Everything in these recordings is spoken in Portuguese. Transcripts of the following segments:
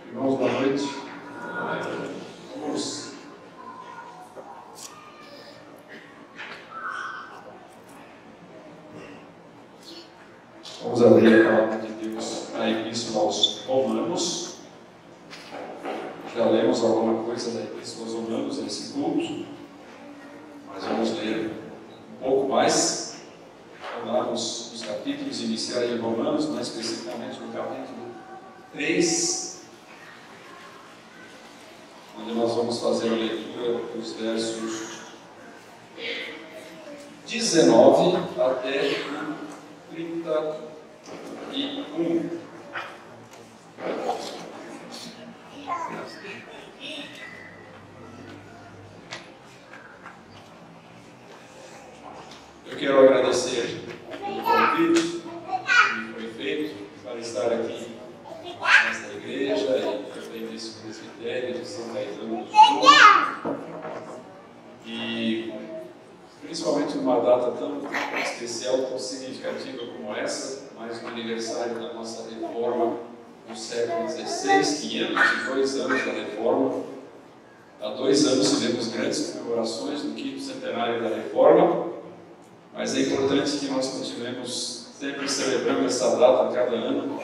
Irmãos, boa noite. Vamos abrir a palavra de Deus na Epístola aos Romanos. Já lemos alguma coisa da Epístola aos Romanos nesse culto, mas vamos ler um pouco mais. Vamos lá nos capítulos iniciais de Romanos, mais especificamente no capítulo 3, onde nós vamos fazer a leitura dos versos 19 até 31. Eu quero agradecer pelo convite que foi feito para estar aqui nesta igreja e também nesse presbitério de São Caetano do Sul. E principalmente numa data tão especial, tão significativa como essa, mais um aniversário da nossa reforma do século XVI, 502 anos da reforma. Há 2 anos tivemos grandes comemorações do 5º centenário da reforma, mas é importante que nós continuemos sempre celebrando essa data a cada ano,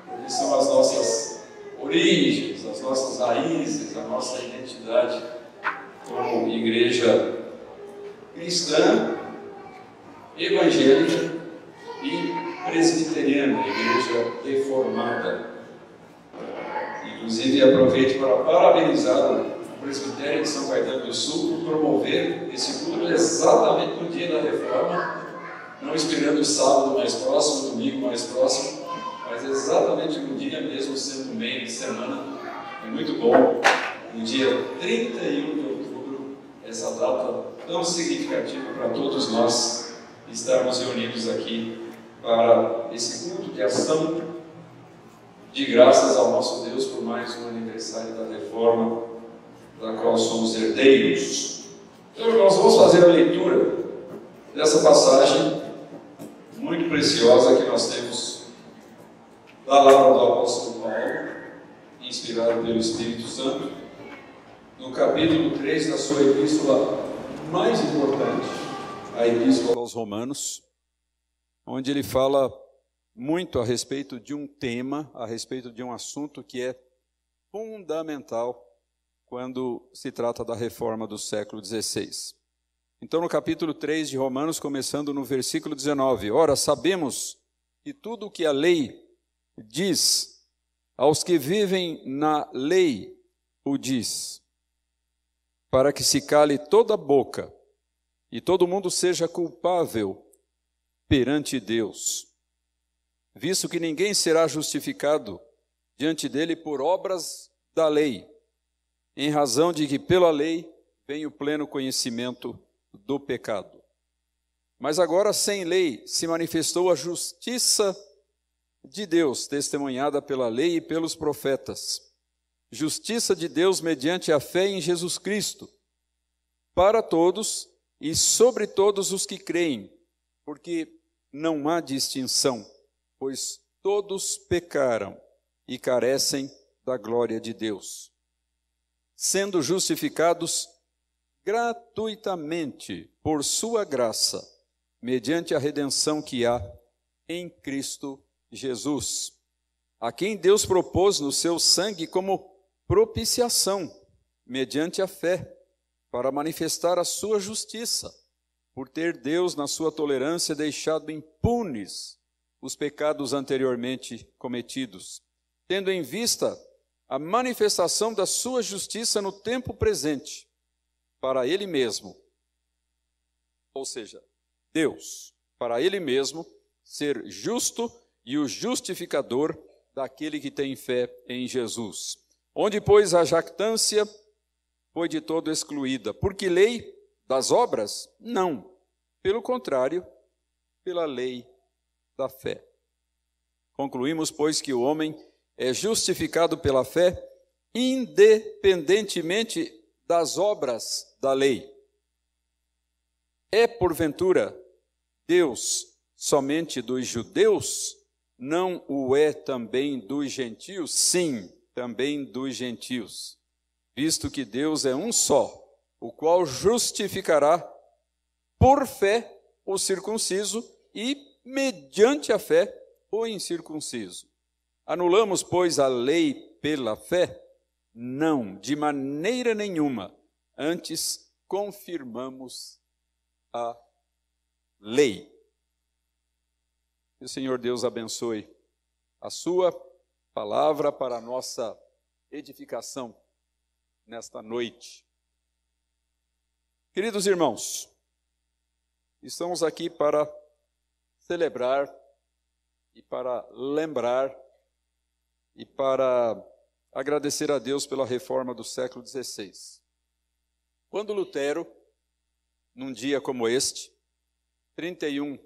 porque são as nossas origens, as nossas raízes, a nossa identidade como igreja cristã, evangélica e presbiteriana, igreja reformada. Inclusive, aproveito para parabenizar o presbitério de São Caetano do Sul por promover esse culto exatamente no dia da reforma, não esperando o sábado mais próximo, o domingo mais próximo, mas exatamente no dia mesmo, sendo meio de semana. É muito bom, no dia 31 de outubro, essa data tão significativa para todos nós estarmos reunidos aqui para esse culto de ação de graças ao nosso Deus por mais um aniversário da reforma da qual somos herdeiros. Então, nós vamos fazer a leitura dessa passagem muito preciosa que nós temos da palavra do apóstolo Paulo, inspirado pelo Espírito Santo, no capítulo 3 da sua epístola mais importante, a Epístola aos Romanos, onde ele fala muito a respeito de um tema, a respeito de um assunto que é fundamental quando se trata da reforma do século XVI. Então, no capítulo 3 de Romanos, começando no versículo 19, ora, sabemos que tudo o que a lei diz, aos que vivem na lei o diz, para que se cale toda a boca e todo mundo seja culpável perante Deus, visto que ninguém será justificado diante dele por obras da lei, em razão de que pela lei vem o pleno conhecimento do pecado. Mas agora, sem lei, se manifestou a justiça de Deus, testemunhada pela lei e pelos profetas. Justiça de Deus mediante a fé em Jesus Cristo, para todos e sobre todos os que creem, porque não há distinção, pois todos pecaram e carecem da glória de Deus, sendo justificados gratuitamente por sua graça, mediante a redenção que há em Cristo Jesus, a quem Deus propôs no seu sangue como propiciação, mediante a fé, para manifestar a sua justiça, por ter Deus, na sua tolerância, deixado impunes os pecados anteriormente cometidos, tendo em vista a manifestação da sua justiça no tempo presente, para Ele mesmo, ou seja, Deus, para Ele mesmo, ser justo e o justificador daquele que tem fé em Jesus. Onde, pois, a jactância foi de todo excluída. Por que lei das obras? Não. Pelo contrário, pela lei da fé. Concluímos, pois, que o homem é justificado pela fé, independentemente das obras da lei. É, porventura, Deus somente dos judeus? não o é também dos gentios? Sim, também dos gentios, visto que Deus é um só, o qual justificará por fé o circunciso e, mediante a fé, o incircunciso. Anulamos, pois, a lei pela fé? Não, de maneira nenhuma. Antes, confirmamos a lei. Que o Senhor Deus abençoe a sua palavra para a nossa edificação nesta noite. Queridos irmãos, estamos aqui para celebrar e para lembrar e para agradecer a Deus pela reforma do século XVI. Quando Lutero, num dia como este, 31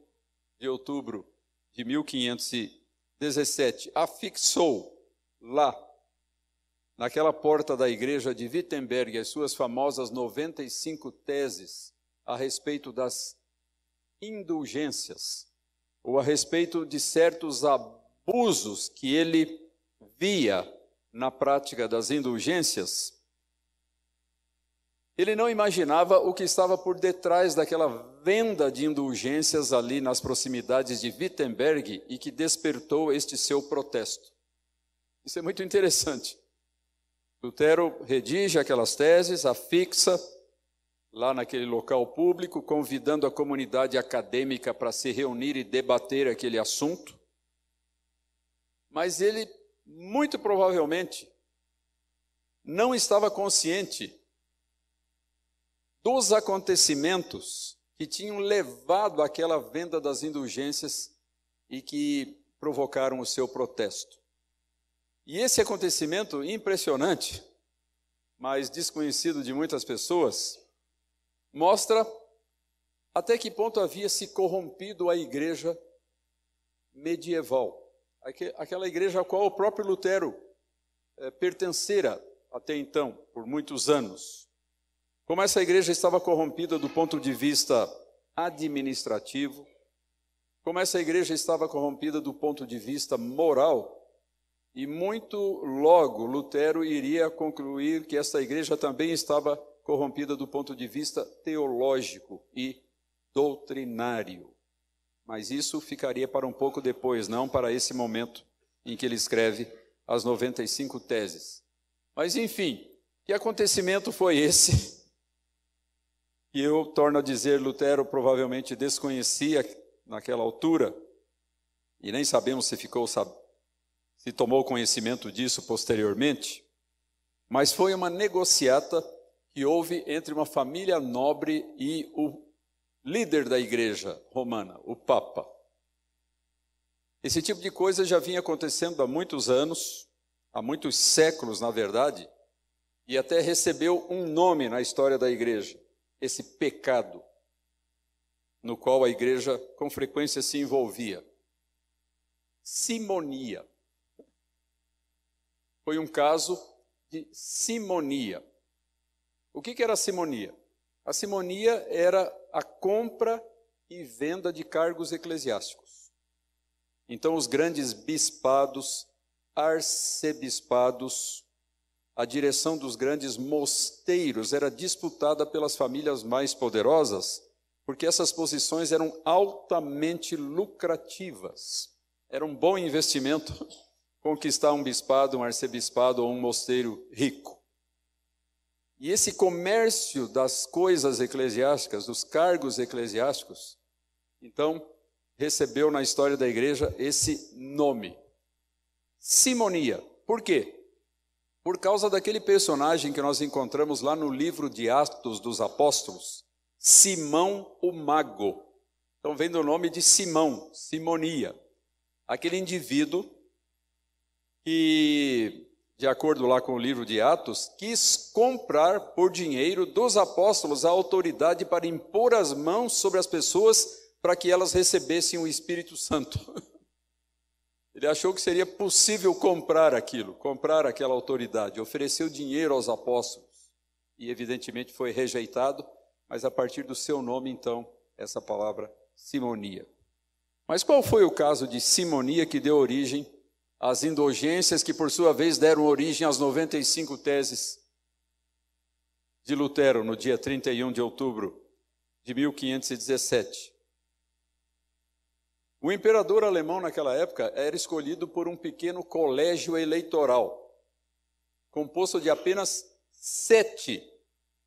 de outubro de 1517, afixou lá, naquela porta da igreja de Wittenberg, as suas famosas 95 teses a respeito das indulgências, ou a respeito de certos abusos que ele via na prática das indulgências, ele não imaginava o que estava por detrás daquela venda de indulgências ali nas proximidades de Wittenberg e que despertou este seu protesto. Isso é muito interessante. Lutero redige aquelas teses, afixa lá naquele local público, convidando a comunidade acadêmica para se reunir e debater aquele assunto. Mas ele, muito provavelmente, não estava consciente dos acontecimentos que tinham levado àquela venda das indulgências e que provocaram o seu protesto. E esse acontecimento impressionante, mas desconhecido de muitas pessoas, mostra até que ponto havia se corrompido a igreja medieval. Aquela igreja a qual o próprio Lutero pertencera até então, por muitos anos. Como essa igreja estava corrompida do ponto de vista administrativo, como essa igreja estava corrompida do ponto de vista moral, e muito logo Lutero iria concluir que essa igreja também estava corrompida do ponto de vista teológico e doutrinário. Mas isso ficaria para um pouco depois, não para esse momento em que ele escreve as 95 teses. Mas enfim, que acontecimento foi esse? E eu torno a dizer, Lutero provavelmente desconhecia naquela altura, e nem sabemos se tomou conhecimento disso posteriormente, mas foi uma negociata que houve entre uma família nobre e o líder da igreja romana, o Papa. Esse tipo de coisa já vinha acontecendo há muitos anos, há muitos séculos, na verdade, e até recebeu um nome na história da igreja, esse pecado, no qual a igreja com frequência se envolvia. Simonia. Foi um caso de simonia. O que era a simonia? A simonia era a compra e venda de cargos eclesiásticos. Então, os grandes bispados, arcebispados, a direção dos grandes mosteiros era disputada pelas famílias mais poderosas, porque essas posições eram altamente lucrativas. Era um bom investimento conquistar um bispado, um arcebispado ou um mosteiro rico. E esse comércio das coisas eclesiásticas, dos cargos eclesiásticos, então, recebeu na história da igreja esse nome, simonia. Por quê? Por causa daquele personagem que nós encontramos lá no livro de Atos dos Apóstolos, Simão o Mago. Então vem do nome de Simão, simonia. Aquele indivíduo que, de acordo lá com o livro de Atos, quis comprar por dinheiro dos apóstolos a autoridade para impor as mãos sobre as pessoas para que elas recebessem o Espírito Santo. Ele achou que seria possível comprar aquela autoridade, ofereceu dinheiro aos apóstolos e evidentemente foi rejeitado, mas a partir do seu nome então, essa palavra simonia. Mas qual foi o caso de simonia que deu origem às indulgências, que por sua vez deram origem às 95 teses de Lutero, no dia 31 de outubro de 1517? O imperador alemão naquela época era escolhido por um pequeno colégio eleitoral, composto de apenas 7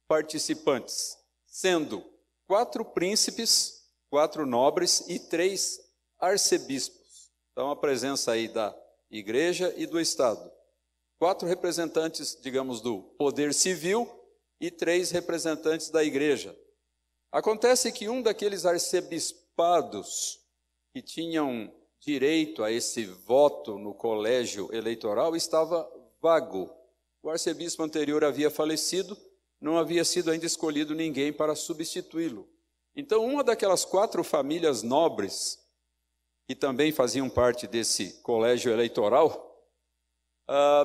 participantes, sendo 4 príncipes, 4 nobres e 3 arcebispos. Então a presença aí da igreja e do Estado. 4 representantes, digamos, do poder civil e 3 representantes da igreja. Acontece que um daqueles arcebispados que tinham direito a esse voto no colégio eleitoral estava vago. O arcebispo anterior havia falecido, não havia sido ainda escolhido ninguém para substituí-lo. Então, uma daquelas 4 famílias nobres, que também faziam parte desse colégio eleitoral,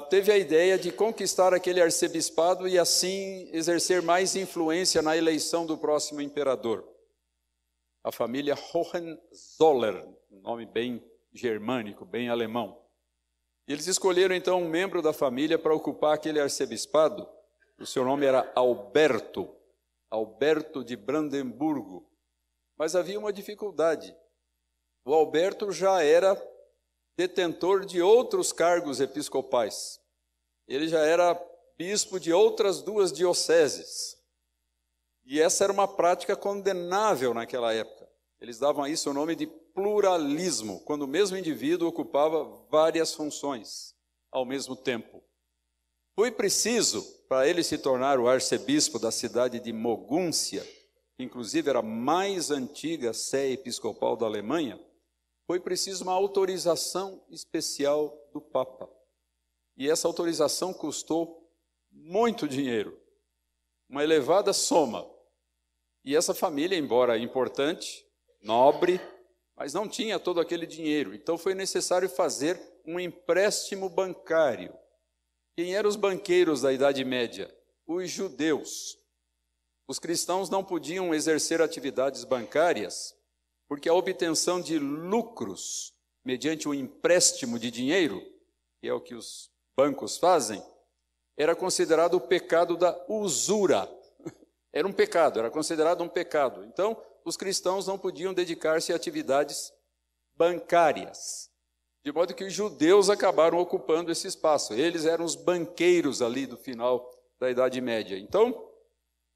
teve a ideia de conquistar aquele arcebispado e assim exercer mais influência na eleição do próximo imperador. A família Hohenzoller, um nome bem germânico, bem alemão. Eles escolheram então um membro da família para ocupar aquele arcebispado. O seu nome era Alberto de Brandemburgo. Mas havia uma dificuldade. O Alberto já era detentor de outros cargos episcopais. Ele já era bispo de outras 2 dioceses. E essa era uma prática condenável naquela época. Eles davam a isso o nome de pluralismo, quando o mesmo indivíduo ocupava várias funções ao mesmo tempo. Foi preciso, para ele se tornar o arcebispo da cidade de Mogúncia, que inclusive era a mais antiga sé episcopal da Alemanha, foi preciso uma autorização especial do Papa. E essa autorização custou muito dinheiro, uma elevada soma. E essa família, embora importante, nobre, mas não tinha todo aquele dinheiro. Então foi necessário fazer um empréstimo bancário. Quem eram os banqueiros da Idade Média? Os judeus. Os cristãos não podiam exercer atividades bancárias, porque a obtenção de lucros mediante um empréstimo de dinheiro, que é o que os bancos fazem, era considerado o pecado da usura. Era um pecado, era considerado um pecado. Então, os cristãos não podiam dedicar-se a atividades bancárias. De modo que os judeus acabaram ocupando esse espaço. Eles eram os banqueiros ali do final da Idade Média. Então,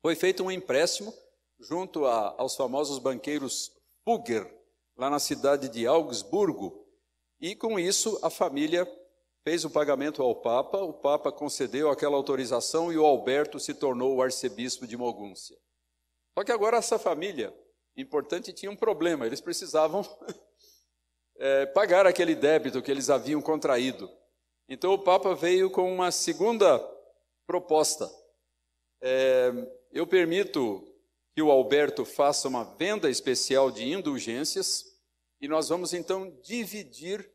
foi feito um empréstimo junto aos famosos banqueiros Fugger, lá na cidade de Augsburgo. E com isso, a família fez o pagamento ao Papa, o Papa concedeu aquela autorização e o Alberto se tornou o arcebispo de Mogúncia. Só que agora essa família importante tinha um problema, eles precisavam pagar aquele débito que eles haviam contraído. Então o Papa veio com uma segunda proposta. Eu permito que o Alberto faça uma venda especial de indulgências e nós vamos então dividir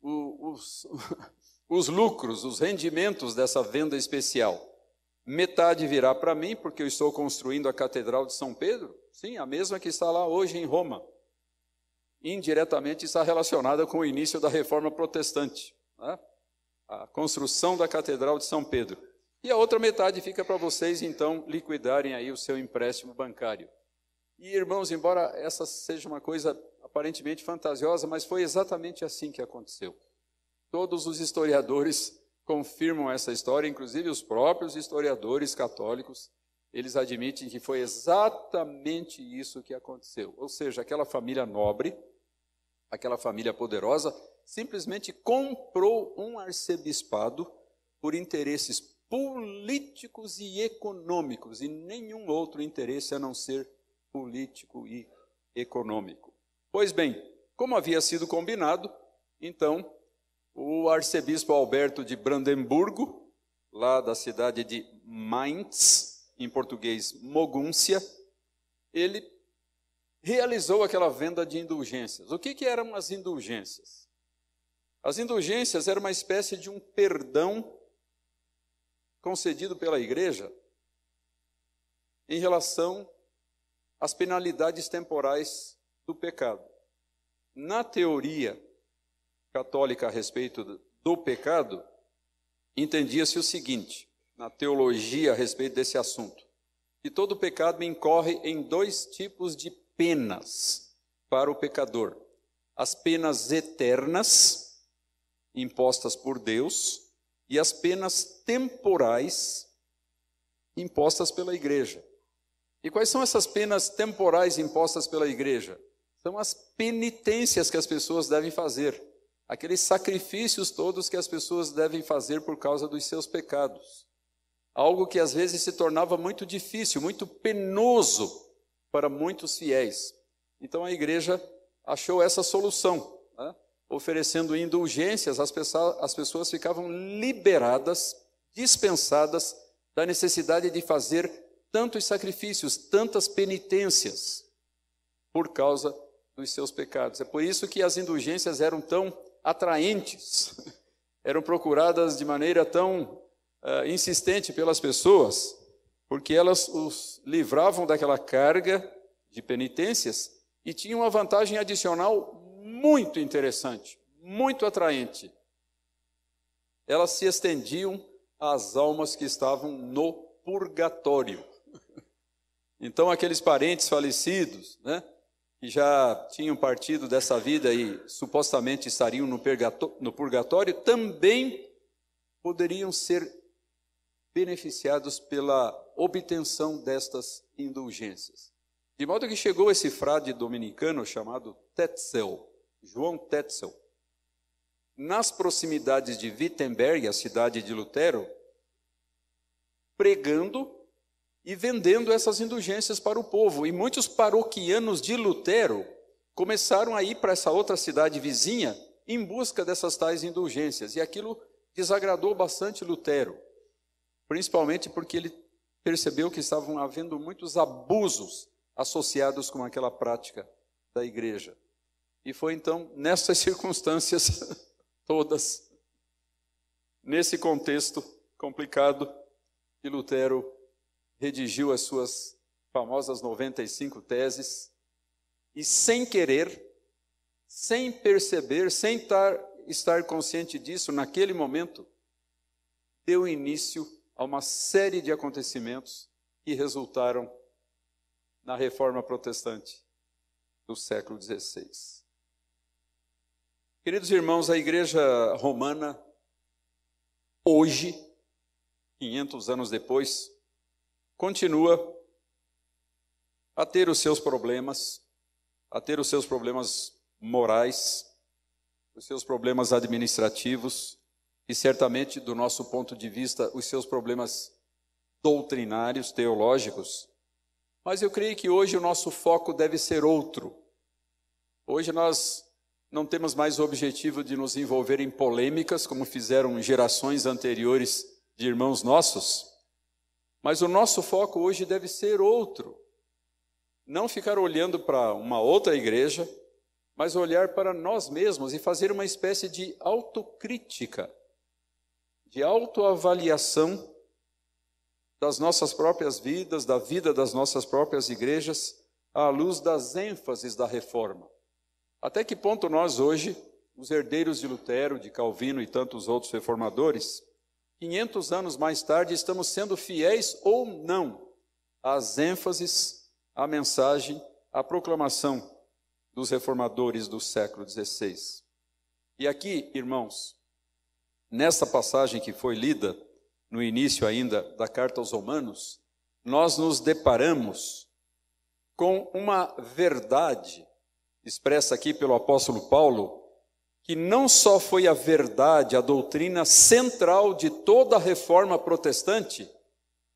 os lucros, os rendimentos dessa venda especial. Metade virá para mim, porque eu estou construindo a Catedral de São Pedro, sim, a mesma que está lá hoje em Roma. Indiretamente está relacionada com o início da Reforma Protestante, né? A construção da Catedral de São Pedro. E a outra metade fica para vocês, então, liquidarem aí o seu empréstimo bancário. E, irmãos, embora essa seja uma coisa aparentemente fantasiosa, mas foi exatamente assim que aconteceu. Todos os historiadores confirmam essa história, inclusive os próprios historiadores católicos, eles admitem que foi exatamente isso que aconteceu. Ou seja, aquela família nobre, aquela família poderosa, simplesmente comprou um arcebispado por interesses políticos e econômicos, e nenhum outro interesse a não ser político e econômico. Pois bem, como havia sido combinado, então, o arcebispo Alberto de Brandemburgo, lá da cidade de Mainz, em português Mogúncia, ele realizou aquela venda de indulgências. O que eram as indulgências? As indulgências eram uma espécie de um perdão concedido pela igreja em relação às penalidades temporais do pecado. Na teoria católica a respeito do pecado, entendia-se o seguinte, na teologia a respeito desse assunto, que todo pecado incorre em dois tipos de penas para o pecador. As penas eternas, impostas por Deus, e as penas temporais, impostas pela igreja. E quais são essas penas temporais impostas pela igreja? São as penitências que as pessoas devem fazer, aqueles sacrifícios todos que as pessoas devem fazer por causa dos seus pecados. Algo que às vezes se tornava muito difícil, muito penoso para muitos fiéis. Então a igreja achou essa solução, né? Oferecendo indulgências, as pessoas ficavam liberadas, dispensadas da necessidade de fazer tantos sacrifícios, tantas penitências por causa dos seus pecados. É por isso que as indulgências eram tão atraentes, eram procuradas de maneira tão insistente pelas pessoas, porque elas os livravam daquela carga de penitências e tinham uma vantagem adicional muito interessante, muito atraente. Elas se estendiam às almas que estavam no purgatório. Então, aqueles parentes falecidos, né, que já tinham partido dessa vida e supostamente estariam no purgatório, também poderiam ser beneficiados pela obtenção destas indulgências. De modo que chegou esse frade dominicano chamado Tetzel, João Tetzel, nas proximidades de Wittenberg, a cidade de Lutero, pregando e vendendo essas indulgências para o povo. E muitos paroquianos de Lutero começaram a ir para essa outra cidade vizinha em busca dessas tais indulgências. E aquilo desagradou bastante Lutero, principalmente porque ele percebeu que estavam havendo muitos abusos associados com aquela prática da igreja. E foi então nessas circunstâncias todas, nesse contexto complicado, que Lutero redigiu as suas famosas 95 teses e, sem querer, sem perceber, sem estar consciente disso, naquele momento, deu início a uma série de acontecimentos que resultaram na Reforma Protestante do século XVI. Queridos irmãos, a Igreja Romana, hoje, 500 anos depois, continua a ter os seus problemas, morais, os seus problemas administrativos e, certamente, do nosso ponto de vista, os seus problemas doutrinários, teológicos. Mas eu creio que hoje o nosso foco deve ser outro. Hoje nós não temos mais o objetivo de nos envolver em polêmicas, como fizeram gerações anteriores de irmãos nossos, mas o nosso foco hoje deve ser outro. Não ficar olhando para uma outra igreja, mas olhar para nós mesmos e fazer uma espécie de autocrítica, de autoavaliação das nossas próprias vidas, da vida das nossas próprias igrejas, à luz das ênfases da reforma. Até que ponto nós hoje, os herdeiros de Lutero, de Calvino e tantos outros reformadores, 500 anos mais tarde, estamos sendo fiéis ou não às ênfases, à mensagem, à proclamação dos reformadores do século XVI. E aqui, irmãos, nessa passagem que foi lida, no início ainda da carta aos Romanos, nós nos deparamos com uma verdade expressa aqui pelo apóstolo Paulo, que não só foi a verdade, a doutrina central de toda a reforma protestante,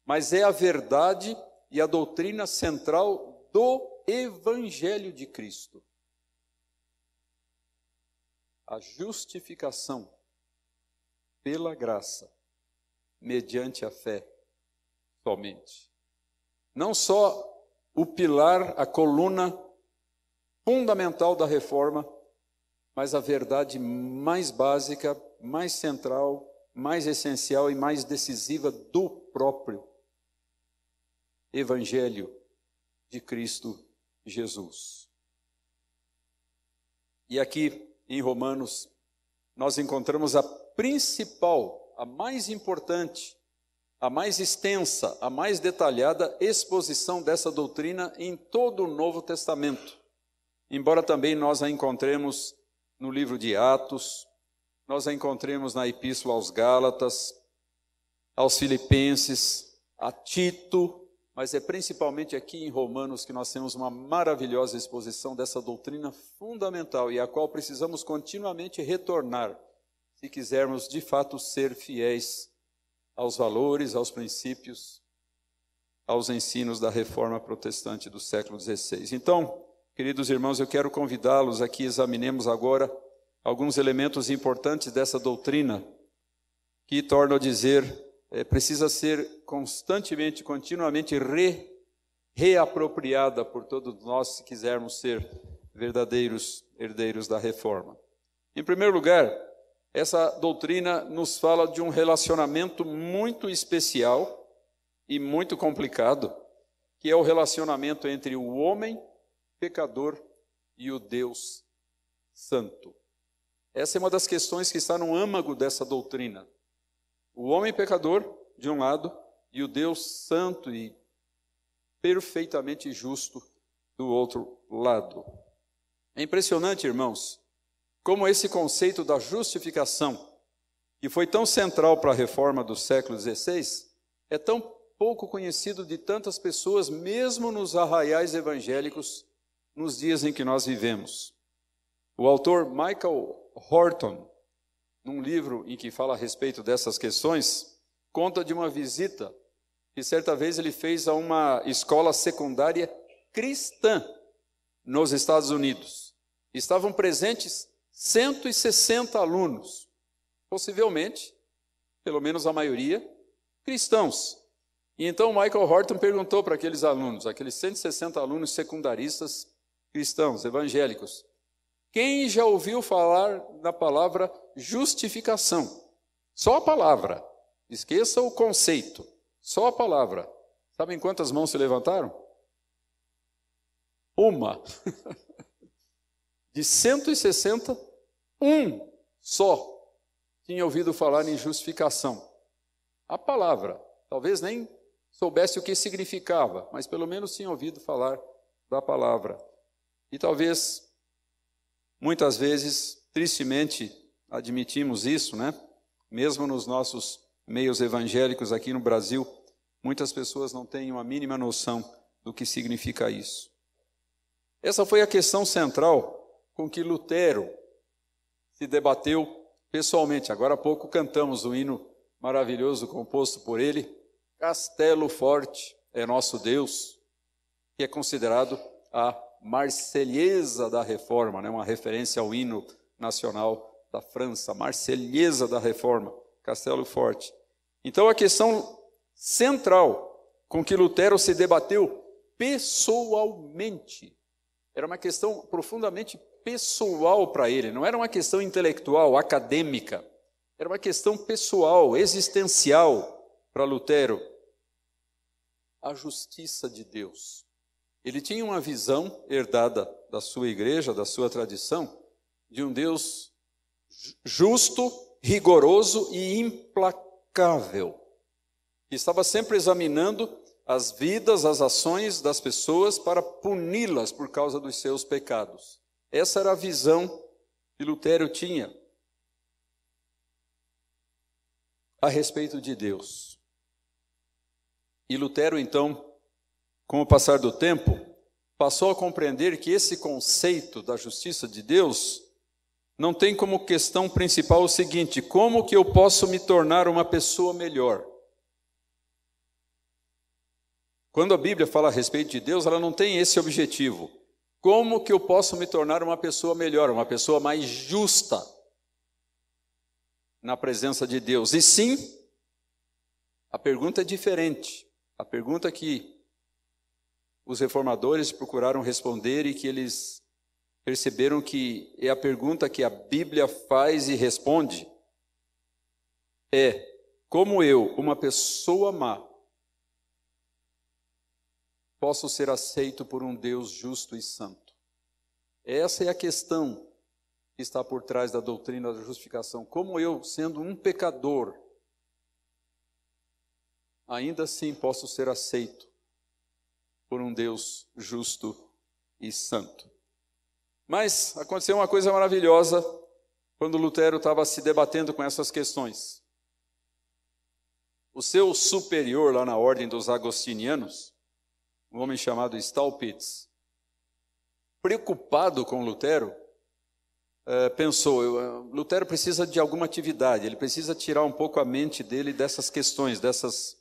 mas é a verdade e a doutrina central do Evangelho de Cristo. A justificação pela graça, mediante a fé somente. Não só o pilar, a coluna fundamental da reforma, mas a verdade mais básica, mais central, mais essencial e mais decisiva do próprio Evangelho de Cristo Jesus. E aqui em Romanos nós encontramos a principal, a mais importante, a mais extensa, a mais detalhada exposição dessa doutrina em todo o Novo Testamento. Embora também nós a encontremos no livro de Atos, nós a encontremos na Epístola aos Gálatas, aos Filipenses, a Tito, mas é principalmente aqui em Romanos que nós temos uma maravilhosa exposição dessa doutrina fundamental e a qual precisamos continuamente retornar, se quisermos de fato ser fiéis aos valores, aos princípios, aos ensinos da Reforma Protestante do século XVI. Então, queridos irmãos, eu quero convidá-los a que examinemos agora alguns elementos importantes dessa doutrina que, torno a dizer, precisa ser constantemente, continuamente reapropriada por todos nós, se quisermos ser verdadeiros herdeiros da Reforma. Em primeiro lugar, essa doutrina nos fala de um relacionamento muito especial e muito complicado, que é o relacionamento entre o homem pecador e o Deus santo. Essa é uma das questões que está no âmago dessa doutrina. O homem pecador, de um lado, e o Deus santo e perfeitamente justo do outro lado. É impressionante, irmãos, como esse conceito da justificação, que foi tão central para a reforma do século XVI, é tão pouco conhecido de tantas pessoas, mesmo nos arraiais evangélicos, nos dias em que nós vivemos. O autor Michael Horton, num livro em que fala a respeito dessas questões, conta de uma visita que certa vez ele fez a uma escola secundária cristã nos Estados Unidos. Estavam presentes 160 alunos, possivelmente, pelo menos a maioria, cristãos. E então Michael Horton perguntou para aqueles alunos, aqueles 160 alunos secundaristas cristãos, evangélicos, quem já ouviu falar da palavra justificação? Só a palavra. Esqueça o conceito. Só a palavra. Sabem quantas mãos se levantaram? Uma. De 160, um só tinha ouvido falar em justificação. A palavra. Talvez nem soubesse o que significava, mas pelo menos tinha ouvido falar da palavra. E talvez, muitas vezes, tristemente, admitimos isso, né? Mesmo nos nossos meios evangélicos aqui no Brasil, muitas pessoas não têm uma mínima noção do que significa isso. Essa foi a questão central com que Lutero se debateu pessoalmente. Agora há pouco cantamos o hino maravilhoso composto por ele, Castelo Forte é Nosso Deus, que é considerado a Marselhesa da Reforma, né? Uma referência ao hino nacional da França, Marselhesa da Reforma, Castelo Forte. Então a questão central com que Lutero se debateu pessoalmente, era uma questão profundamente pessoal para ele, não era uma questão intelectual, acadêmica, era uma questão pessoal, existencial para Lutero. A justiça de Deus. Ele tinha uma visão herdada da sua igreja, da sua tradição, de um Deus justo, rigoroso e implacável, que estava sempre examinando as vidas, as ações das pessoas para puni-las por causa dos seus pecados. Essa era a visão que Lutero tinha a respeito de Deus. E Lutero, então, com o passar do tempo, passou a compreender que esse conceito da justiça de Deus não tem como questão principal o seguinte: como que eu posso me tornar uma pessoa melhor? Quando a Bíblia fala a respeito de Deus, ela não tem esse objetivo. Como que eu posso me tornar uma pessoa melhor, uma pessoa mais justa na presença de Deus? E sim, a pergunta é diferente. A pergunta que os reformadores procuraram responder e que eles perceberam que é a pergunta que a Bíblia faz e responde é: como eu, uma pessoa má, posso ser aceito por um Deus justo e santo? Essa é a questão que está por trás da doutrina da justificação. Como eu, sendo um pecador, ainda assim posso ser aceito por um Deus justo e santo. Mas aconteceu uma coisa maravilhosa quando Lutero estava se debatendo com essas questões. O seu superior lá na ordem dos agostinianos, um homem chamado Staupitz, preocupado com Lutero, pensou, Lutero precisa de alguma atividade, ele precisa tirar um pouco a mente dele dessas questões, dessas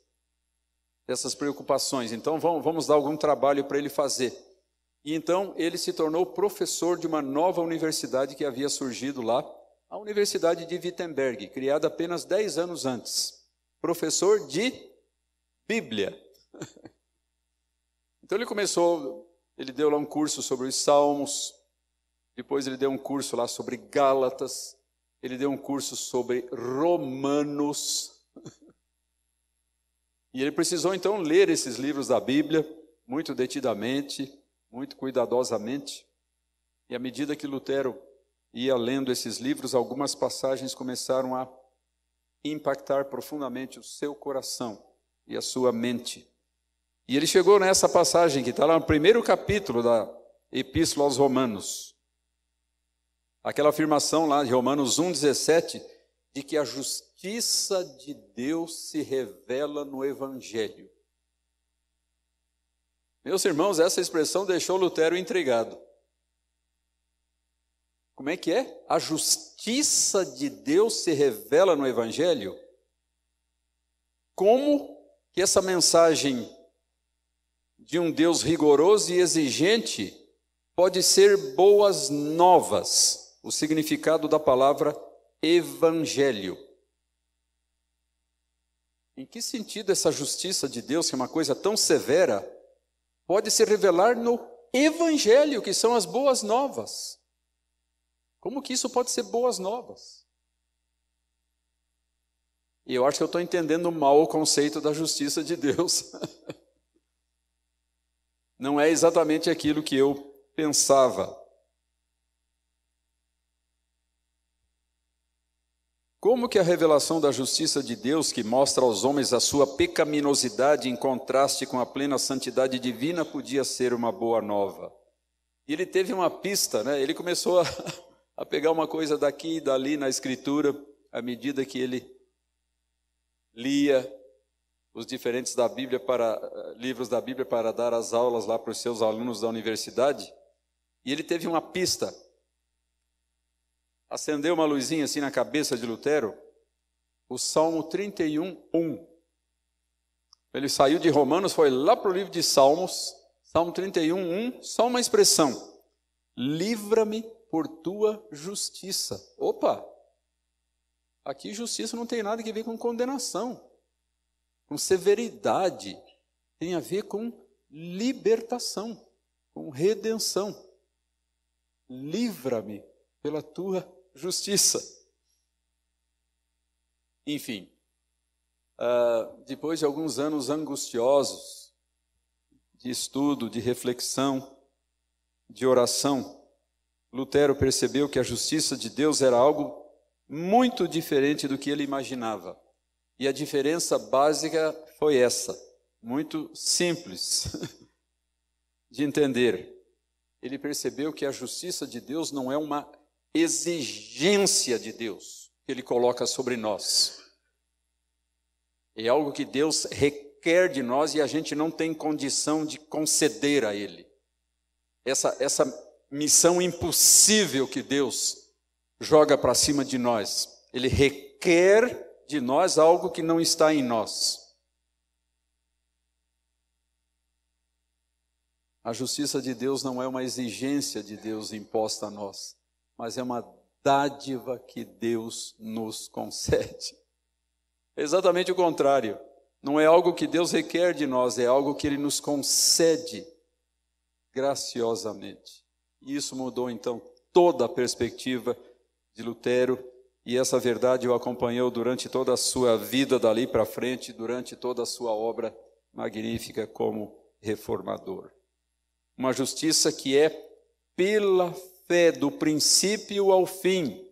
preocupações. Então vamos dar algum trabalho para ele fazer. E então ele se tornou professor de uma nova universidade que havia surgido lá, a Universidade de Wittenberg, criada apenas 10 anos antes. Professor de Bíblia. Então ele deu lá um curso sobre os Salmos, depois ele deu um curso lá sobre Gálatas, ele deu um curso sobre Romanos. E ele precisou então ler esses livros da Bíblia, muito detidamente, muito cuidadosamente. E à medida que Lutero ia lendo esses livros, algumas passagens começaram a impactar profundamente o seu coração e a sua mente. E ele chegou nessa passagem que está lá no primeiro capítulo da Epístola aos Romanos. Aquela afirmação lá de Romanos 1,17, de que a justiça de Deus se revela no Evangelho. Meus irmãos, essa expressão deixou Lutero intrigado. Como é que é? A justiça de Deus se revela no Evangelho? Como que essa mensagem de um Deus rigoroso e exigente pode ser boas novas? O significado da palavra Evangelho. Em que sentido essa justiça de Deus, que é uma coisa tão severa, pode se revelar no Evangelho, que são as boas novas? Como que isso pode ser boas novas? E eu acho que eu estou entendendo mal o conceito da justiça de Deus. Não é exatamente aquilo que eu pensava. Como que a revelação da justiça de Deus, que mostra aos homens a sua pecaminosidade em contraste com a plena santidade divina, podia ser uma boa nova? E ele teve uma pista, né? Ele começou a pegar uma coisa daqui e dali na Escritura, à medida que ele lia os diferentes livros da Bíblia para dar as aulas lá para os seus alunos da universidade. E ele teve uma pista. Acendeu uma luzinha assim na cabeça de Lutero, o Salmo 31:1. Ele saiu de Romanos, foi lá para o livro de Salmos, Salmo 31:1, só uma expressão: livra-me por tua justiça. Opa! Aqui justiça não tem nada a ver com condenação, com severidade, tem a ver com libertação, com redenção. Livra-me pela tua justiça. Enfim, depois de alguns anos angustiosos, de estudo, de reflexão, de oração, Lutero percebeu que a justiça de Deus era algo muito diferente do que ele imaginava. E a diferença básica foi essa, muito simples de entender. Ele percebeu que a justiça de Deus não é uma exigência de Deus que Ele coloca sobre nós. É algo que Deus requer de nós e a gente não tem condição de conceder a Ele. Essa missão impossível que Deus joga para cima de nós. Ele requer de nós algo que não está em nós. A justiça de Deus não é uma exigência de Deus imposta a nós, mas é uma dádiva que Deus nos concede. É exatamente o contrário. Não é algo que Deus requer de nós, é algo que Ele nos concede graciosamente. E isso mudou então toda a perspectiva de Lutero, e essa verdade o acompanhou durante toda a sua vida dali para frente, durante toda a sua obra magnífica como reformador. Uma justiça que é pela fé do princípio ao fim.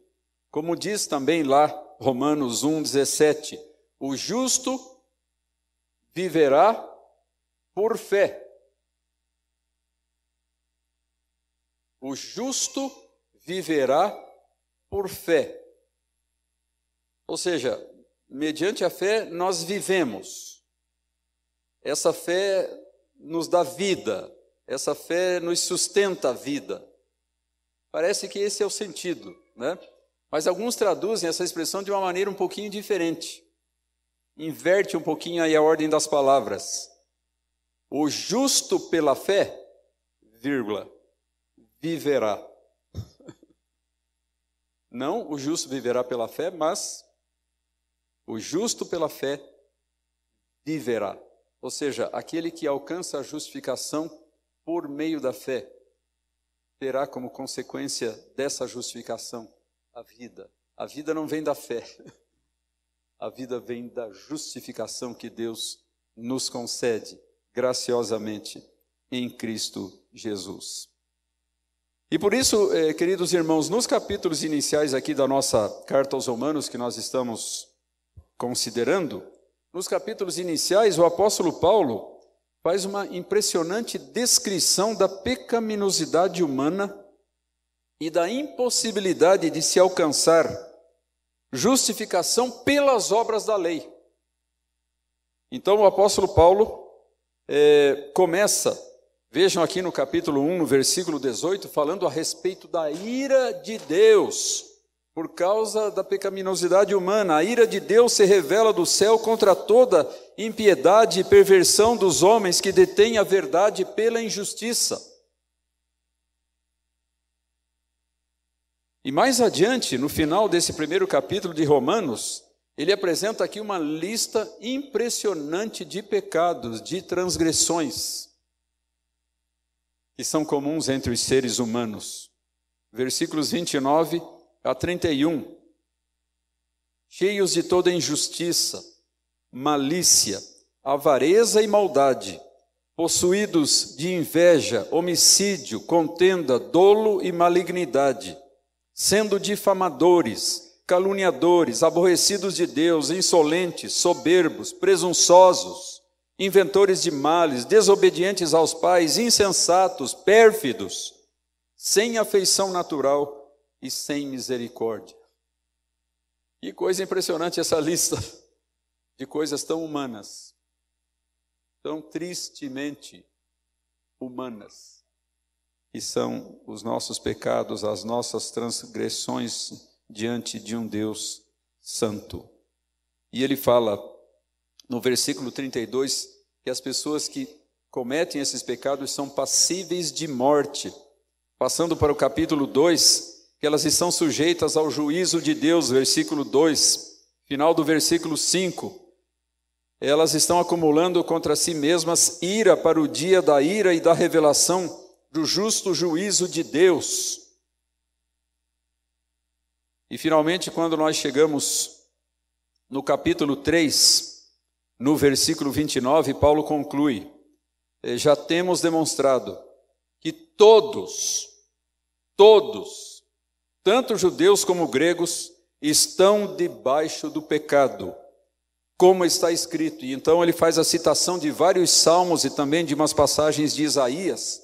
Como diz também lá Romanos 1,17, o justo viverá por fé. O justo viverá por fé. Ou seja, mediante a fé nós vivemos. Essa fé nos dá vida. Essa fé nos sustenta a vida. Parece que esse é o sentido, né? Mas alguns traduzem essa expressão de uma maneira um pouquinho diferente. Inverte um pouquinho aí a ordem das palavras. O justo pela fé, vírgula, viverá. Não o justo viverá pela fé, mas o justo pela fé viverá. Ou seja, aquele que alcança a justificação por meio da fé, terá como consequência dessa justificação a vida. A vida não vem da fé. A vida vem da justificação que Deus nos concede graciosamente em Cristo Jesus. E por isso, queridos irmãos, nos capítulos iniciais aqui da nossa carta aos Romanos, que nós estamos considerando, nos capítulos iniciais, o apóstolo Paulo faz uma impressionante descrição da pecaminosidade humana e da impossibilidade de se alcançar justificação pelas obras da lei. Então o apóstolo Paulo começa, vejam aqui no capítulo 1, no versículo 18, falando a respeito da ira de Deus, por causa da pecaminosidade humana. A ira de Deus se revela do céu contra toda impiedade e perversão dos homens que detêm a verdade pela injustiça. E mais adiante, no final desse primeiro capítulo de Romanos, ele apresenta aqui uma lista impressionante de pecados, de transgressões, que são comuns entre os seres humanos. Versículos 29 a 31. Cheios de toda injustiça, malícia, avareza e maldade, possuídos de inveja, homicídio, contenda, dolo e malignidade, sendo difamadores, caluniadores, aborrecidos de Deus, insolentes, soberbos, presunçosos, inventores de males, desobedientes aos pais, insensatos, pérfidos, sem afeição natural e sem misericórdia. Que coisa impressionante essa lista de coisas tão humanas, tão tristemente humanas, que são os nossos pecados, as nossas transgressões diante de um Deus santo. E ele fala no versículo 32 que as pessoas que cometem esses pecados são passíveis de morte. Passando para o capítulo 2, que elas estão sujeitas ao juízo de Deus, versículo 2, final do versículo 5. Elas estão acumulando contra si mesmas ira para o dia da ira e da revelação do justo juízo de Deus. E finalmente, quando nós chegamos no capítulo 3, no versículo 29, Paulo conclui: já temos demonstrado que todos, tanto judeus como gregos, estão debaixo do pecado, como está escrito. E então ele faz a citação de vários salmos e também de umas passagens de Isaías,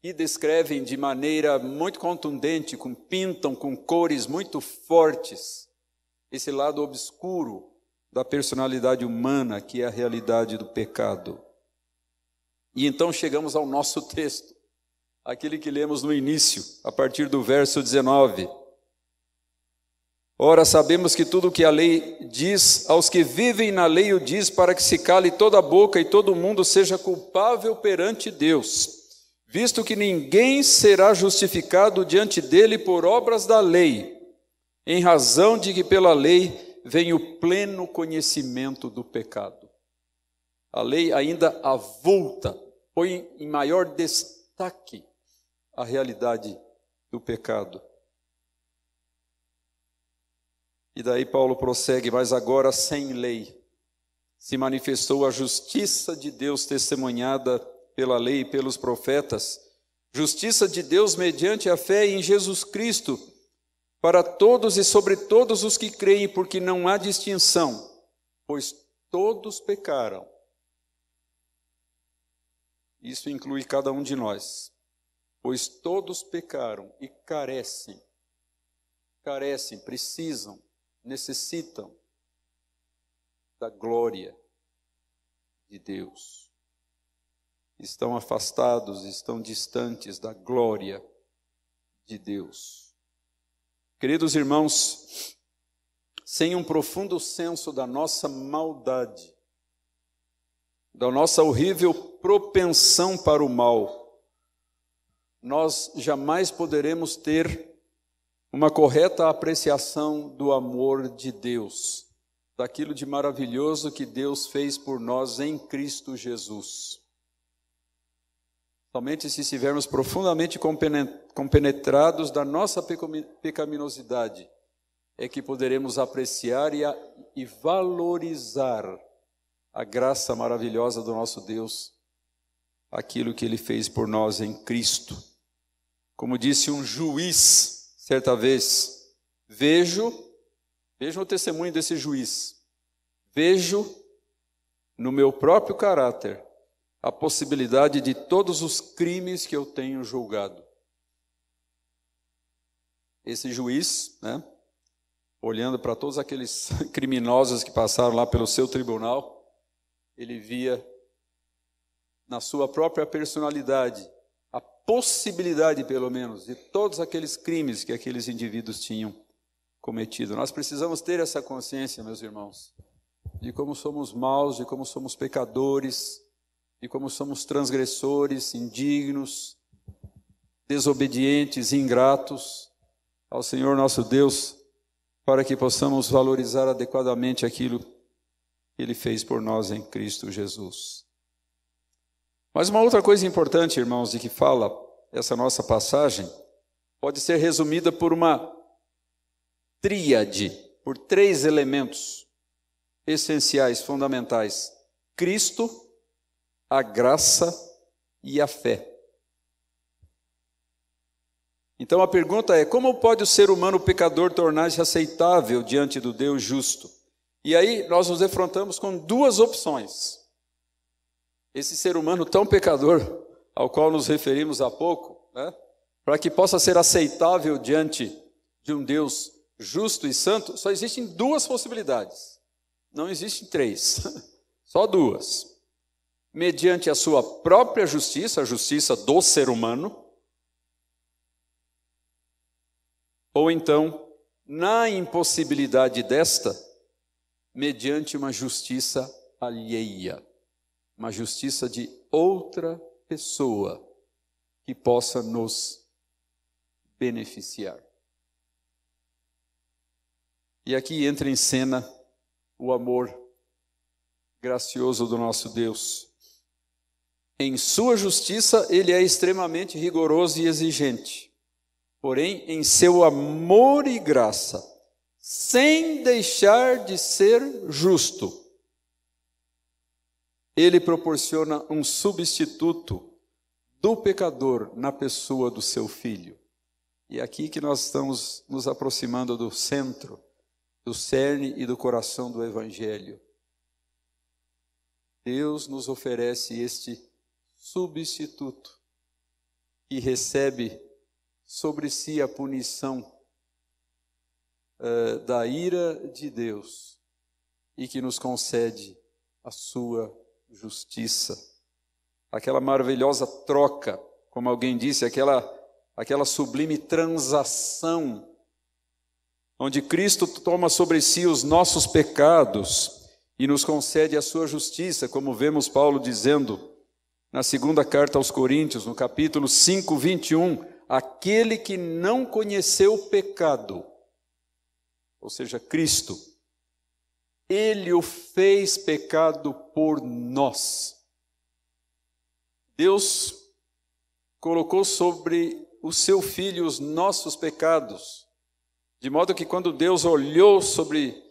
que descrevem de maneira muito contundente, pintam com cores muito fortes, esse lado obscuro da personalidade humana, que é a realidade do pecado. E então chegamos ao nosso texto, aquele que lemos no início, a partir do verso 19. Ora, sabemos que tudo o que a lei diz, aos que vivem na lei o diz, para que se cale toda a boca e todo mundo seja culpável perante Deus, visto que ninguém será justificado diante dele por obras da lei, em razão de que pela lei vem o pleno conhecimento do pecado. A lei ainda avulta, põe em maior destaque a realidade do pecado. E daí Paulo prossegue: mas agora sem lei se manifestou a justiça de Deus testemunhada pela lei e pelos profetas, Justiça de Deus mediante a fé em Jesus Cristo, para todos e sobre todos os que creem, porque não há distinção, pois todos pecaram. Isso inclui cada um de nós. Pois todos pecaram e carecem, precisam, necessitam da glória de Deus. Estão afastados, estão distantes da glória de Deus. Queridos irmãos, sem um profundo senso da nossa maldade, da nossa horrível propensão para o mal, nós jamais poderemos ter uma correta apreciação do amor de Deus, daquilo de maravilhoso que Deus fez por nós em Cristo Jesus. Somente se estivermos profundamente compenetrados da nossa pecaminosidade, é que poderemos apreciar e valorizar a graça maravilhosa do nosso Deus, aquilo que Ele fez por nós em Cristo. Como disse um juiz, certa vez, vejo o testemunho desse juiz, vejo no meu próprio caráter a possibilidade de todos os crimes que eu tenho julgado. Esse juiz, olhando para todos aqueles criminosos que passaram lá pelo seu tribunal, ele via na sua própria personalidade a possibilidade, pelo menos, de todos aqueles crimes que aqueles indivíduos tinham cometido. Nós precisamos ter essa consciência, meus irmãos, de como somos maus, de como somos pecadores, de como somos transgressores, indignos, desobedientes, ingratos ao Senhor nosso Deus, para que possamos valorizar adequadamente aquilo que Ele fez por nós em Cristo Jesus. Mas uma outra coisa importante, irmãos, de que fala essa nossa passagem, pode ser resumida por uma tríade, por 3 elementos essenciais, fundamentais: Cristo, a graça e a fé. Então a pergunta é: como pode o ser humano pecador tornar-se aceitável diante do Deus justo? E aí nós nos defrontamos com 2 opções. Esse ser humano tão pecador, ao qual nos referimos há pouco, para que possa ser aceitável diante de um Deus justo e santo, só existem 2 possibilidades. Não existem 3, só 2. Mediante a sua própria justiça, a justiça do ser humano, ou então, na impossibilidade desta, mediante uma justiça alheia, uma justiça de outra pessoa que possa nos beneficiar. E aqui entra em cena o amor gracioso do nosso Deus. Em sua justiça, Ele é extremamente rigoroso e exigente. Porém, em seu amor e graça, sem deixar de ser justo, Ele proporciona um substituto do pecador na pessoa do seu Filho. E é aqui que nós estamos nos aproximando do centro, do cerne e do coração do Evangelho. Deus nos oferece este substituto que recebe sobre si a punição da ira de Deus e que nos concede a sua justiça. Aquela maravilhosa troca, como alguém disse, aquela sublime transação, onde Cristo toma sobre si os nossos pecados e nos concede a sua justiça, como vemos Paulo dizendo na 2ª carta aos Coríntios, no capítulo 5, 21, aquele que não conheceu o pecado, ou seja, Cristo, Ele o fez pecado por nós. Deus colocou sobre o seu Filho os nossos pecados, de modo que quando Deus olhou sobre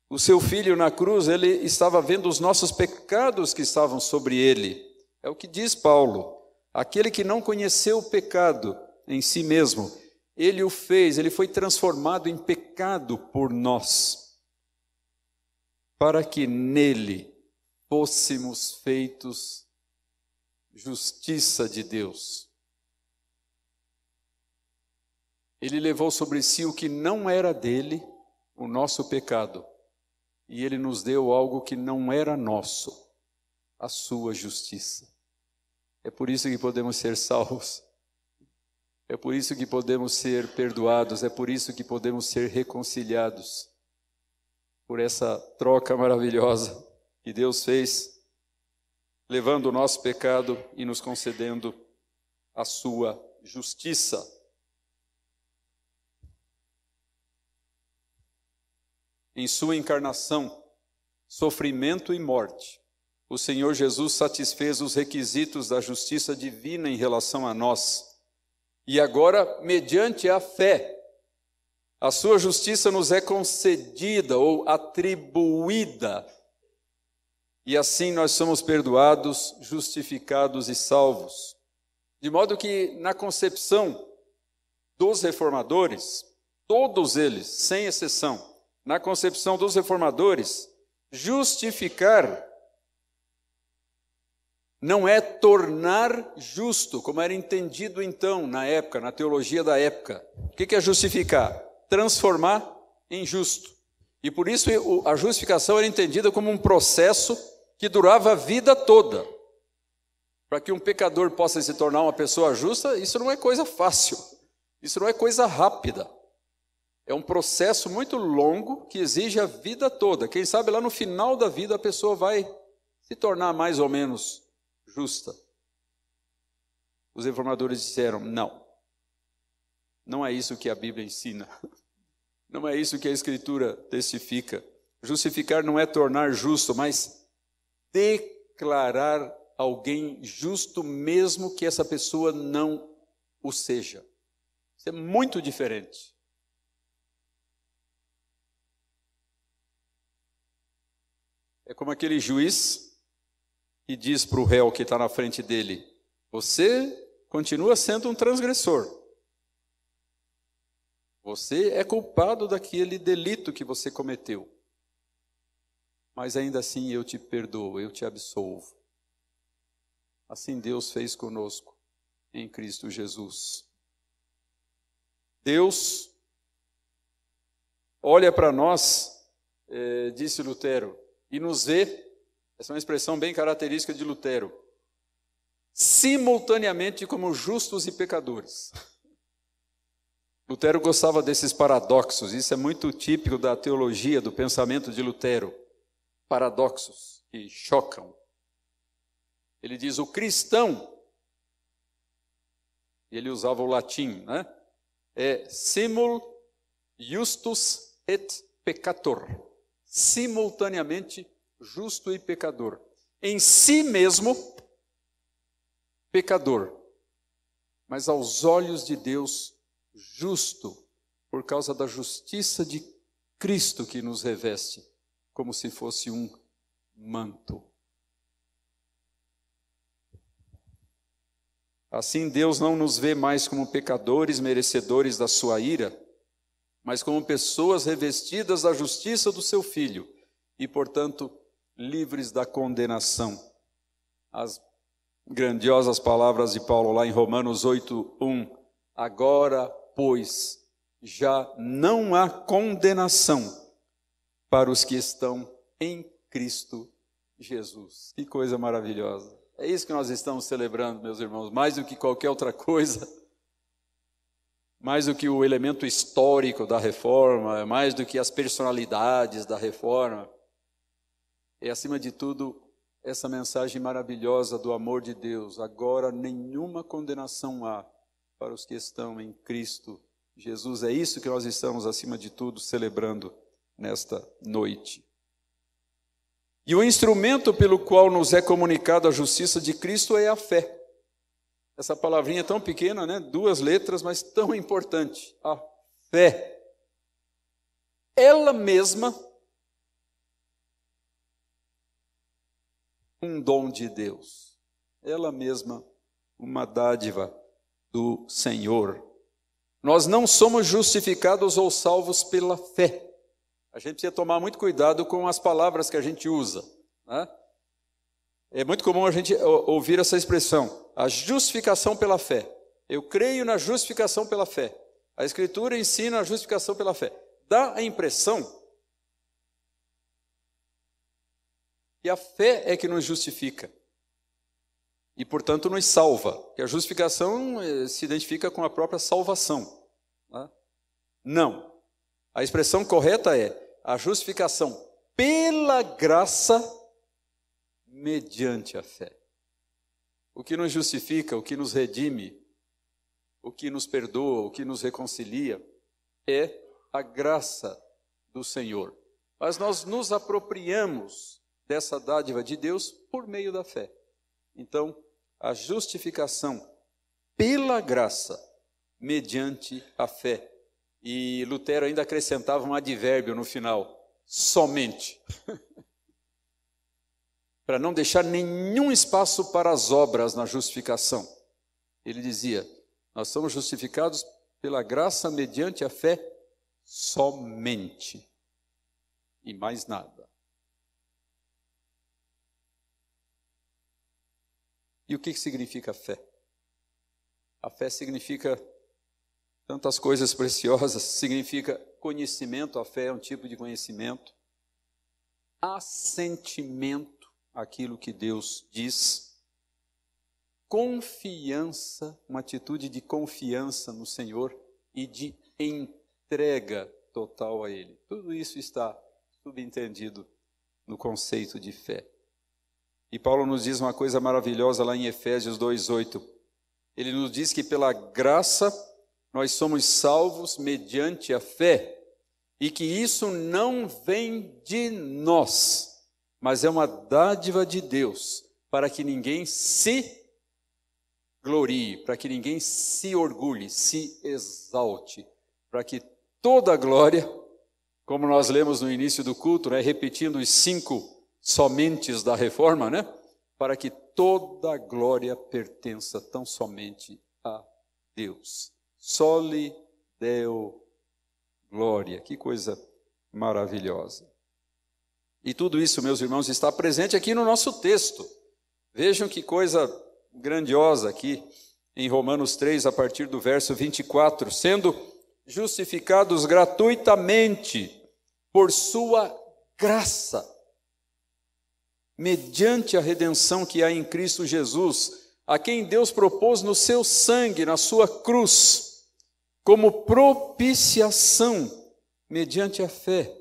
o seu Filho na cruz, Ele estava vendo os nossos pecados que estavam sobre Ele. É o que diz Paulo. Aquele que não conheceu o pecado em si mesmo, ele o fez, ele foi transformado em pecado por nós, para que nele fôssemos feitos justiça de Deus. Ele levou sobre si o que não era dele, o nosso pecado, e ele nos deu algo que não era nosso, a sua justiça. É por isso que podemos ser salvos, é por isso que podemos ser perdoados, é por isso que podemos ser reconciliados, por essa troca maravilhosa que Deus fez, levando o nosso pecado e nos concedendo a sua justiça. Em sua encarnação, sofrimento e morte, o Senhor Jesus satisfez os requisitos da justiça divina em relação a nós. E agora, mediante a fé, a sua justiça nos é concedida ou atribuída. E assim nós somos perdoados, justificados e salvos. De modo que, na concepção dos reformadores, todos eles, sem exceção, na concepção dos reformadores, justificar não é tornar justo, como era entendido então, na época, na teologia da época. O que é justificar? Transformar em justo. E por isso a justificação era entendida como um processo que durava a vida toda. Para que um pecador possa se tornar uma pessoa justa, isso não é coisa fácil, isso não é coisa rápida. É um processo muito longo que exige a vida toda. Quem sabe lá no final da vida a pessoa vai se tornar mais ou menos justa. Os reformadores disseram, não é isso que a Bíblia ensina. Não é isso que a Escritura testifica. Justificar não é tornar justo, mas declarar alguém justo mesmo que essa pessoa não o seja. Isso é muito diferente. É como aquele juiz que diz para o réu que está na frente dele, você continua sendo um transgressor. Você é culpado daquele delito que você cometeu. Mas ainda assim eu te perdoo, eu te absolvo. Assim Deus fez conosco em Cristo Jesus. Deus olha para nós, disse Lutero, e nos vê, essa é uma expressão bem característica de Lutero, simultaneamente como justos e pecadores. Lutero gostava desses paradoxos, isso é muito típico da teologia, do pensamento de Lutero. Paradoxos que chocam. Ele diz, o cristão, e ele usava o latim, né? É simul justus et peccator. Simultaneamente justo e pecador. Em si mesmo, pecador. Mas aos olhos de Deus, justo, por causa da justiça de Cristo que nos reveste, como se fosse um manto. Assim Deus não nos vê mais como pecadores merecedores da sua ira, mas como pessoas revestidas da justiça do seu Filho e, portanto, livres da condenação. As grandiosas palavras de Paulo lá em Romanos 8:1. Agora, pois, já não há condenação para os que estão em Cristo Jesus. Que coisa maravilhosa. É isso que nós estamos celebrando, meus irmãos, mais do que qualquer outra coisa, mais do que o elemento histórico da reforma, mais do que as personalidades da reforma. É, acima de tudo, essa mensagem maravilhosa do amor de Deus. Agora nenhuma condenação há para os que estão em Cristo Jesus. É isso que nós estamos, acima de tudo, celebrando nesta noite. E o instrumento pelo qual nos é comunicado a justiça de Cristo é a fé. Essa palavrinha tão pequena, né? 2 letras, mas tão importante. A fé. Ela mesma, um dom de Deus. Ela mesma, uma dádiva do Senhor. Nós não somos justificados ou salvos pela fé. A gente precisa tomar muito cuidado com as palavras que a gente usa, né? É muito comum a gente ouvir essa expressão, a justificação pela fé. Eu creio na justificação pela fé. A Escritura ensina a justificação pela fé. Dá a impressão que a fé é que nos justifica e, portanto, nos salva. Que a justificação se identifica com a própria salvação, né? Não. A expressão correta é a justificação pela graça mediante a fé. O que nos justifica, o que nos redime, o que nos perdoa, o que nos reconcilia é a graça do Senhor. Mas nós nos apropriamos dessa dádiva de Deus por meio da fé. Então, a justificação pela graça mediante a fé. E Lutero ainda acrescentava um advérbio no final, somente. Para não deixar nenhum espaço para as obras na justificação. Ele dizia, nós somos justificados pela graça mediante a fé somente. E mais nada. E o que significa fé? A fé significa tantas coisas preciosas, significa conhecimento, a fé é um tipo de conhecimento, assentimento àquilo que Deus diz, confiança, uma atitude de confiança no Senhor e de entrega total a Ele. Tudo isso está subentendido no conceito de fé. E Paulo nos diz uma coisa maravilhosa lá em Efésios 2:8. Ele nos diz que pela graça nós somos salvos mediante a fé, e que isso não vem de nós, mas é uma dádiva de Deus, para que ninguém se glorie, para que ninguém se orgulhe, se exalte, para que toda a glória, como nós lemos no início do culto, né, repetindo os 5 somentes da reforma, né? Para que toda a glória pertença tão somente a Deus. Soli Deo glória. Que coisa maravilhosa. E tudo isso, meus irmãos, está presente aqui no nosso texto. Vejam que coisa grandiosa aqui em Romanos 3, a partir do verso 24. Sendo justificados gratuitamente por sua graça, mediante a redenção que há em Cristo Jesus, a quem Deus propôs no seu sangue, na sua cruz, como propiciação, mediante a fé,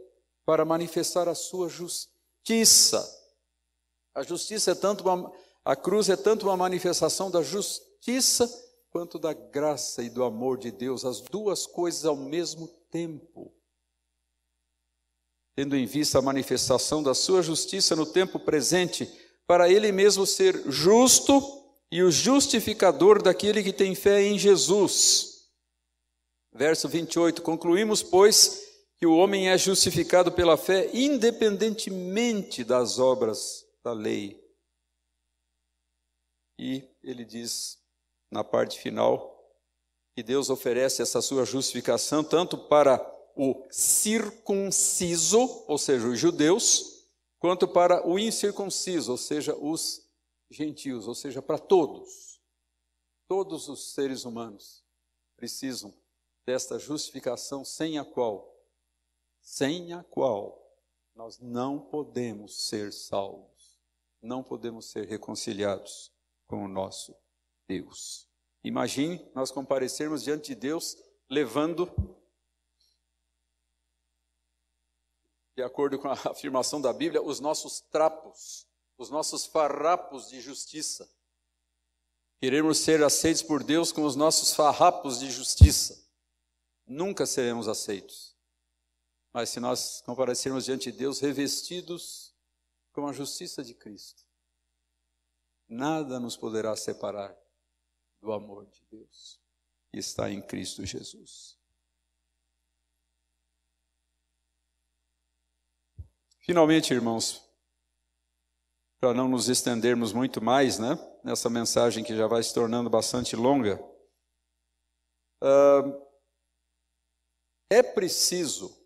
para manifestar a sua justiça. A justiça é tanto a cruz é tanto uma manifestação da justiça, quanto da graça e do amor de Deus, as duas coisas ao mesmo tempo. Tendo em vista a manifestação da sua justiça no tempo presente, para ele mesmo ser justo e o justificador daquele que tem fé em Jesus. Verso 28, concluímos, pois, que o homem é justificado pela fé, independentemente das obras da lei. E ele diz, na parte final, que Deus oferece essa sua justificação tanto para o circunciso, ou seja, os judeus, quanto para o incircunciso, ou seja, os gentios, ou seja, para todos. Todos os seres humanos precisam desta justificação sem a qual nós não podemos ser salvos, não podemos ser reconciliados com o nosso Deus. Imagine nós comparecermos diante de Deus levando, de acordo com a afirmação da Bíblia, os nossos trapos, os nossos farrapos de justiça. Queremos ser aceitos por Deus com os nossos farrapos de justiça. Nunca seremos aceitos. Mas se nós comparecermos diante de Deus revestidos com a justiça de Cristo, nada nos poderá separar do amor de Deus que está em Cristo Jesus. Finalmente, irmãos, para não nos estendermos muito mais, né, nessa mensagem que já vai se tornando bastante longa, é preciso,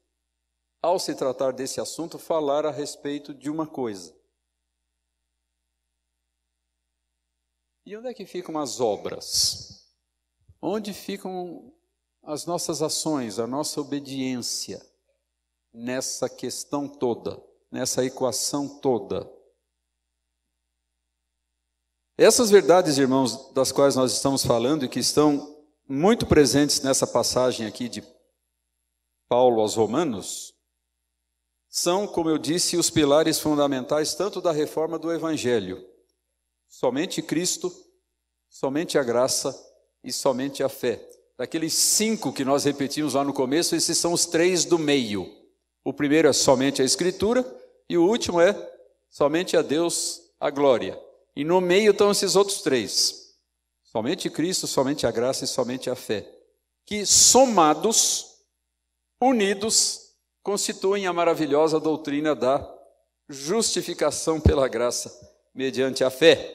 ao se tratar desse assunto, falar a respeito de uma coisa. E onde é que ficam as obras? Onde ficam as nossas ações, a nossa obediência nessa questão toda, nessa equação toda? Essas verdades, irmãos, das quais nós estamos falando e que estão muito presentes nessa passagem aqui de Paulo aos Romanos, são, como eu disse, os pilares fundamentais tanto da reforma do Evangelho. Somente Cristo, somente a graça e somente a fé. Daqueles 5 que nós repetimos lá no começo, esses são os 3 do meio. O primeiro é somente a Escritura e o último é somente a Deus a glória. E no meio estão esses outros 3. Somente Cristo, somente a graça e somente a fé. Que somados, unidos, constituem a maravilhosa doutrina da justificação pela graça mediante a fé.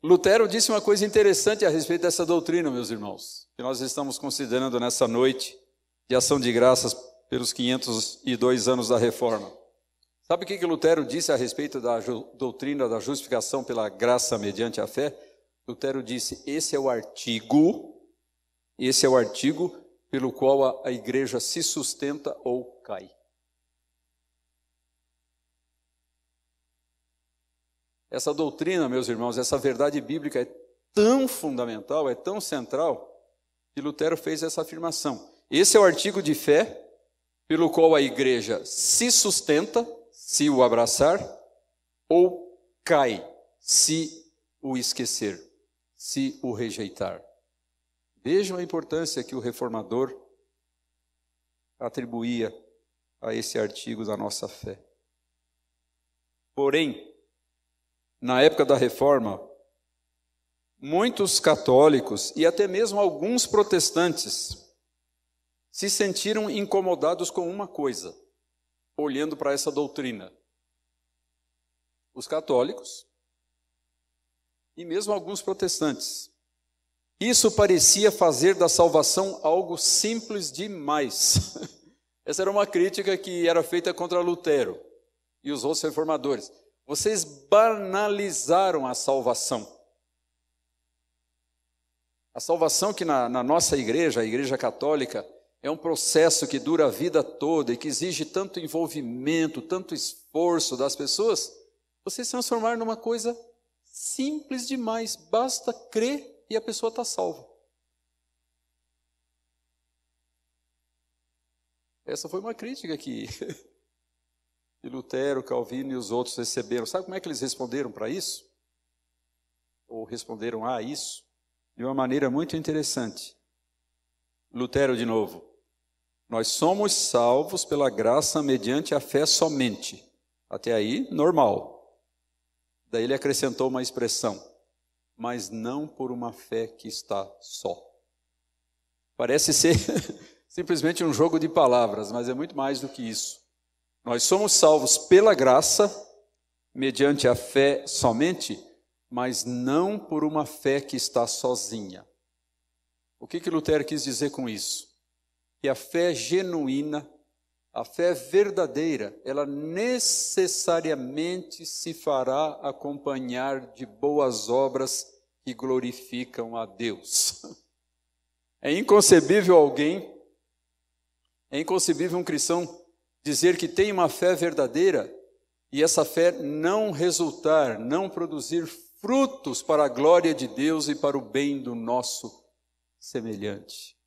Lutero disse uma coisa interessante a respeito dessa doutrina, meus irmãos, que nós estamos considerando nessa noite de ação de graças pelos 502 anos da Reforma. Sabe o que Lutero disse a respeito da doutrina da justificação pela graça mediante a fé? Lutero disse, esse é o artigo pelo qual a igreja se sustenta ou cai. Essa doutrina, meus irmãos, essa verdade bíblica é tão fundamental, é tão central, que Lutero fez essa afirmação. Esse é o artigo de fé pelo qual a igreja se sustenta, se o abraçar, ou cai, se o esquecer, se o rejeitar. Vejam a importância que o reformador atribuía a esse artigo da nossa fé. Porém, na época da Reforma, muitos católicos e até mesmo alguns protestantes se sentiram incomodados com uma coisa, olhando para essa doutrina. Os católicos e mesmo alguns protestantes. Isso parecia fazer da salvação algo simples demais. Essa era uma crítica que era feita contra Lutero e os outros reformadores. Vocês banalizaram a salvação. A salvação que na nossa igreja, a igreja católica, é um processo que dura a vida toda e que exige tanto envolvimento, tanto esforço das pessoas, vocês transformaram numa coisa simples demais. Basta crer e a pessoa está salva. Essa foi uma crítica que Lutero, Calvino e os outros receberam. Sabe como é que eles responderam para isso? Ou responderam a isso? De uma maneira muito interessante. Lutero de novo. Nós somos salvos pela graça mediante a fé somente. Até aí, normal. Daí ele acrescentou uma expressão. Mas não por uma fé que está só. Parece ser simplesmente um jogo de palavras, mas é muito mais do que isso. Nós somos salvos pela graça, mediante a fé somente, mas não por uma fé que está sozinha. O que Lutero quis dizer com isso? Que a fé genuína, a fé verdadeira, ela necessariamente se fará acompanhar de boas obras que glorificam a Deus. É inconcebível um cristão dizer que tem uma fé verdadeira e essa fé não resultar, não produzir frutos para a glória de Deus e para o bem do nosso semelhante.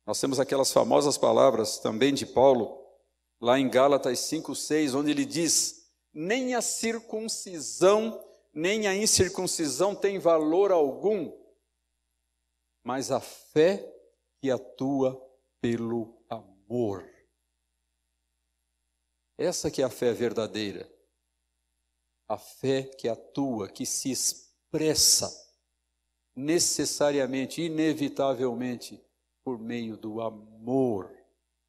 Nós temos aquelas famosas palavras também de Paulo, lá em Gálatas 5:6, onde ele diz, nem a circuncisão, nem a incircuncisão tem valor algum, mas a fé que atua pelo amor. Essa que é a fé verdadeira. A fé que atua, que se expressa necessariamente, inevitavelmente, por meio do amor.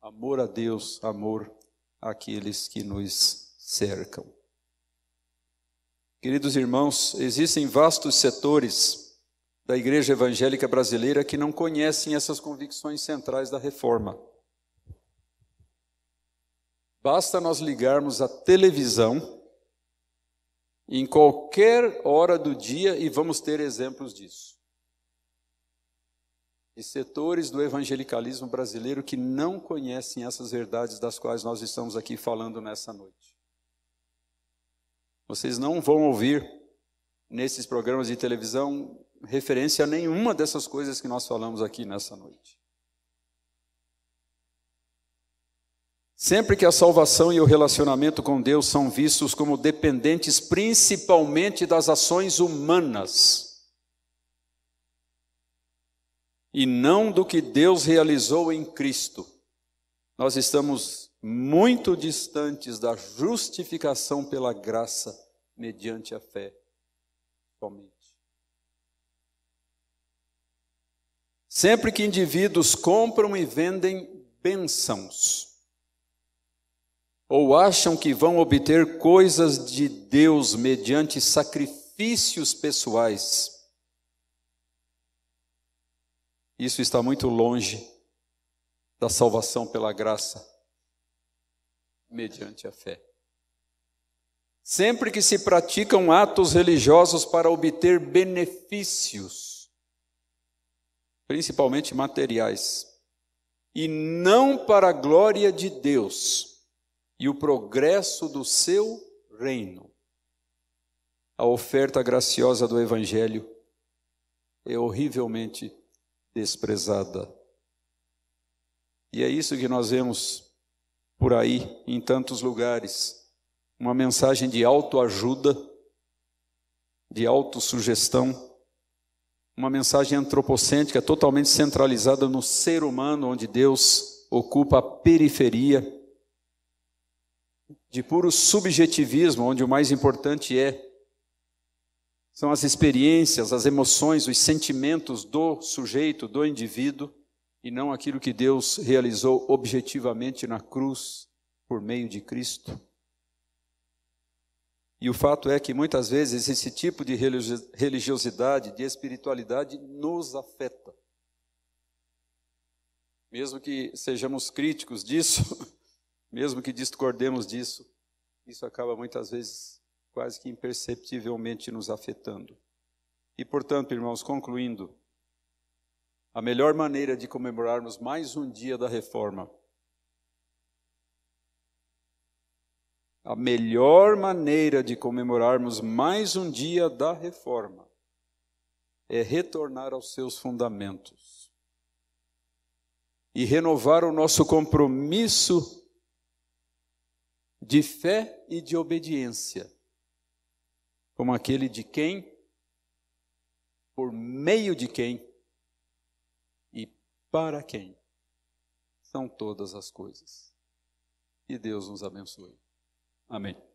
Amor a Deus, amor àqueles que nos cercam. Queridos irmãos, existem vastos setores da Igreja Evangélica Brasileira que não conhecem essas convicções centrais da reforma. Basta nós ligarmos a televisão em qualquer hora do dia e vamos ter exemplos disso. De setores do evangelicalismo brasileiro que não conhecem essas verdades das quais nós estamos aqui falando nessa noite. Vocês não vão ouvir nesses programas de televisão referência a nenhuma dessas coisas que nós falamos aqui nessa noite. Sempre que a salvação e o relacionamento com Deus são vistos como dependentes principalmente das ações humanas e não do que Deus realizou em Cristo, nós estamos muito distantes da justificação pela graça mediante a fé somente. Sempre que indivíduos compram e vendem bênçãos, ou acham que vão obter coisas de Deus mediante sacrifícios pessoais, isso está muito longe da salvação pela graça mediante a fé. Sempre que se praticam atos religiosos para obter benefícios, principalmente materiais, e não para a glória de Deus e o progresso do seu reino, a oferta graciosa do Evangelho é horrivelmente desprezada. E é isso que nós vemos por aí, em tantos lugares, uma mensagem de autoajuda, de autossugestão, uma mensagem antropocêntrica totalmente centralizada no ser humano, onde Deus ocupa a periferia, de puro subjetivismo, onde o mais importante são as experiências, as emoções, os sentimentos do sujeito, do indivíduo, e não aquilo que Deus realizou objetivamente na cruz, por meio de Cristo. E o fato é que muitas vezes esse tipo de religiosidade, de espiritualidade, nos afeta. Mesmo que sejamos críticos disso, mesmo que discordemos disso, isso acaba muitas vezes quase que imperceptivelmente nos afetando. E portanto, irmãos, concluindo, a melhor maneira de comemorarmos mais um dia da reforma, a melhor maneira de comemorarmos mais um dia da reforma é retornar aos seus fundamentos e renovar o nosso compromisso de fé e de obediência, como aquele de quem, por meio de quem e para quem são todas as coisas. Que Deus nos abençoe. Amém.